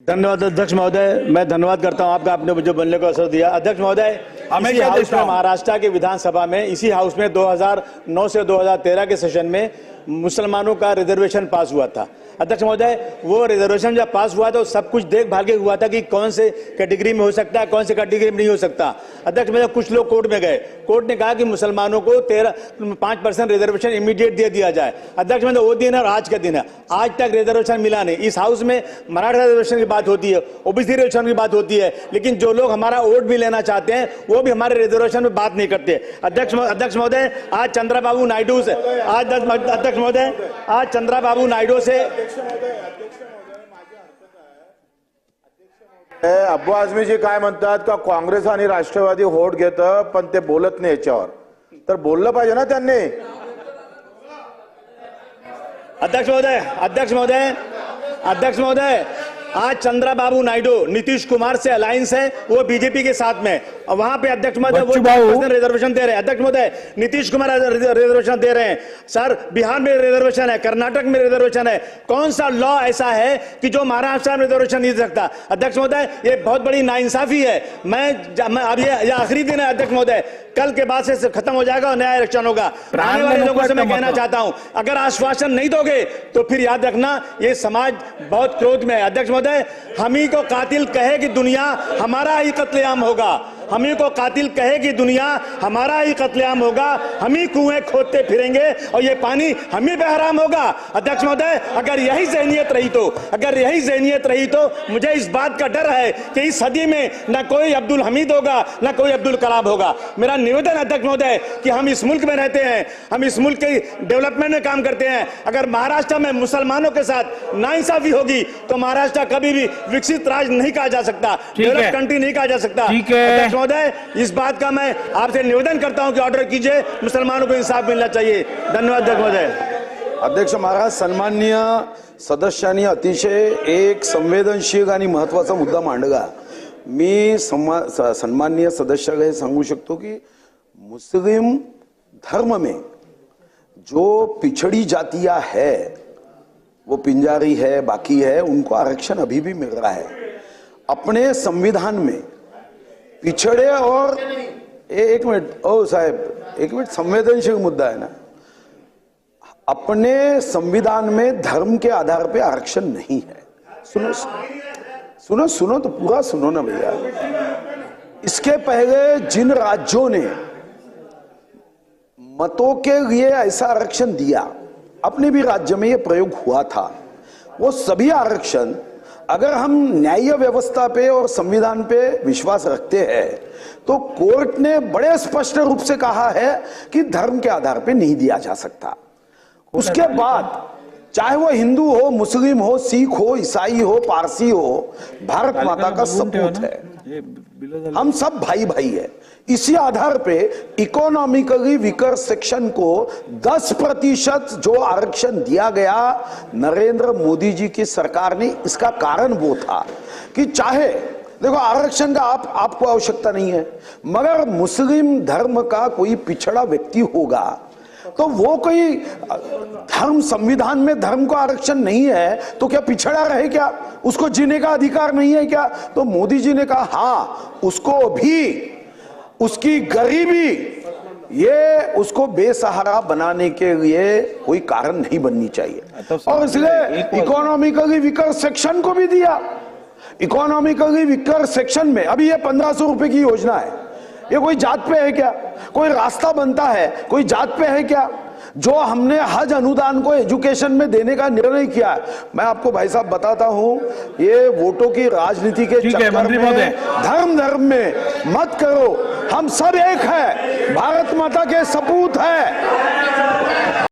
धन्यवाद अध्यक्ष महोदय। मैं धन्यवाद करता हूं आपका, आपने मुझे बोलने का अवसर दिया। अध्यक्ष महोदय, इसी हाउस में, महाराष्ट्र के विधानसभा में, इसी हाउस में 2009 से 2013 के सेशन में मुसलमानों का रिजर्वेशन पास हुआ था। अध्यक्ष महोदय, वो रिजर्वेशन जब पास हुआ तो सब कुछ देख भाल के हुआ था कि कौन से कैटेगरी में हो सकता है, कौन से कैटेगरी में नहीं हो सकता। अध्यक्ष महोदय, कुछ लोग कोर्ट में गए, कोर्ट ने कहा कि मुसलमानों को 5% रिजर्वेशन इमीडिएट दे दिया जाए। अध्यक्ष महोदय, वो दिन है और आज का दिन है, आज तक रिजर्वेशन मिला नहीं। इस हाउस में मराठा रिजर्वेशन की बात होती है, ओबीसी रिजर्वेशन की बात होती है, लेकिन जो लोग हमारा वोट भी लेना चाहते हैं वो भी हमारे रिजर्वेशन में बात नहीं करते। अध्यक्ष महोदय, आज चंद्रबाबू नायडू से, अध्यक्ष महोदय, आज चंद्रबाबू नायडू से अब्बू आझमीजी काय म्हणतात का काँग्रेस आणि राष्ट्रवादी वोट घेतं पण ते बोलत नाही याच्यावर, तर बोललं पाहिजे ना त्यांनी। अध्यक्ष महोदय, आज चंद्रबाबू नायडू नीतीश कुमार से अलायंस है, वो बीजेपी के साथ में, और वहां पे अध्यक्ष महोदय वो रिजर्वेशन दे रहे हैं। अध्यक्ष महोदय, नीतीश कुमार रिजर्वेशन दे रहे हैं सर, बिहार में रिजर्वेशन है, कर्नाटक में रिजर्वेशन है। कौन सा लॉ ऐसा है कि जो महाराष्ट्र में रिजर्वेशन नहीं दे सकता? अध्यक्ष महोदय, ये बहुत बड़ी नाइंसाफी है। मैं अब ये आखिरी दिन है अध्यक्ष महोदय, कल के बाद से खत्म हो जाएगा और नया इलेक्शन होगा। आने वाले लोगों से मैं कहना चाहता हूं, अगर आश्वासन नहीं दोगे तो फिर याद रखना ये समाज बहुत क्रोध में है। अध्यक्ष महोदय, हम ही को कातिल कहे कि दुनिया हमारा ही कत्लेआम होगा, हम ही को कातिल कहे कि दुनिया हमारा ही कत्लेआम होगा, हम ही कुएं खोदते फिरेंगे और ये पानी हम ही पे हराम होगा। अध्यक्ष महोदय, अगर यही ज़हनियत रही तो मुझे इस बात का डर है कि इस सदी में न कोई अब्दुल हमीद होगा, न कोई अब्दुल कलाम होगा। मेरा निवेदन अध्यक्ष महोदय कि हम इस मुल्क में रहते हैं, हम इस मुल्क के डेवलपमेंट में काम करते हैं। अगर महाराष्ट्र में मुसलमानों के साथ नाइंसाफी होगी तो महाराष्ट्र कभी भी विकसित राज्य नहीं कहा जा सकता, डेवलप कंट्री नहीं कहा जा सकता। अध्यक्ष महोदय, इस बात का मैं आपसे निवेदन करता हूं कि ऑर्डर कीजिए, मुसलमानों को इंसाफ मिलना चाहिए। धन्यवाद अध्यक्ष महोदय। अध्यक्ष महाराज, सन्माननीय सदस्यांनी अतिशय एक संवेदनशील आणि महत्त्वाचा मुद्दा मांडला। मी सन्माननीय सदस्याला हे सांगू शकतो की मुस्लिम धर्म में जो पिछड़ी जातियां है, वो पिंजारी है, बाकी है, उनको आरक्षण अभी भी मिल रहा है। अपने संविधान में पिछड़े और एक मिनट ओ साहब, एक मिनट, संवेदनशील मुद्दा है ना। अपने संविधान में धर्म के आधार पे आरक्षण नहीं है। सुनो तो पूरा सुनो ना भैया। इसके पहले जिन राज्यों ने मतों के लिए ऐसा आरक्षण दिया, अपने भी राज्य में यह प्रयोग हुआ था, वो सभी आरक्षण, अगर हम न्याय व्यवस्था पे और संविधान पे विश्वास रखते हैं तो कोर्ट ने बड़े स्पष्ट रूप से कहा है कि धर्म के आधार पे नहीं दिया जा सकता। उसके बाद चाहे वो हिंदू हो, मुस्लिम हो, सिख हो, ईसाई हो, पारसी हो, भारत माता का सपूत है, हम सब भाई भाई है। इसी आधार पे इकोनॉमिकली वीकर सेक्शन को 10% जो आरक्षण दिया गया नरेंद्र मोदी जी की सरकार ने, इसका कारण वो था कि चाहे देखो आरक्षण का आपको आवश्यकता नहीं है, मगर मुस्लिम धर्म का कोई पिछड़ा व्यक्ति होगा तो वो कोई धर्म, संविधान में धर्म को आरक्षण नहीं है तो क्या पिछड़ा रहे क्या? उसको जीने का अधिकार नहीं है क्या? तो मोदी जी ने कहा हाँ, उसको भी उसकी गरीबी ये उसको बेसहारा बनाने के लिए कोई कारण नहीं बननी चाहिए, और इसलिए इकोनॉमिकली वीकर सेक्शन को भी दिया। इकोनॉमिकली वीकर सेक्शन में अभी ये 1500 रुपए की योजना है, ये कोई जात पे है क्या? कोई रास्ता बनता है कोई जात पे है क्या? जो हमने हज अनुदान को एजुकेशन में देने का निर्णय किया है, मैं आपको भाई साहब बताता हूं, ये वोटों की राजनीति के चक्कर में धर्म में मत करो। हम सब एक है, भारत माता के सपूत है।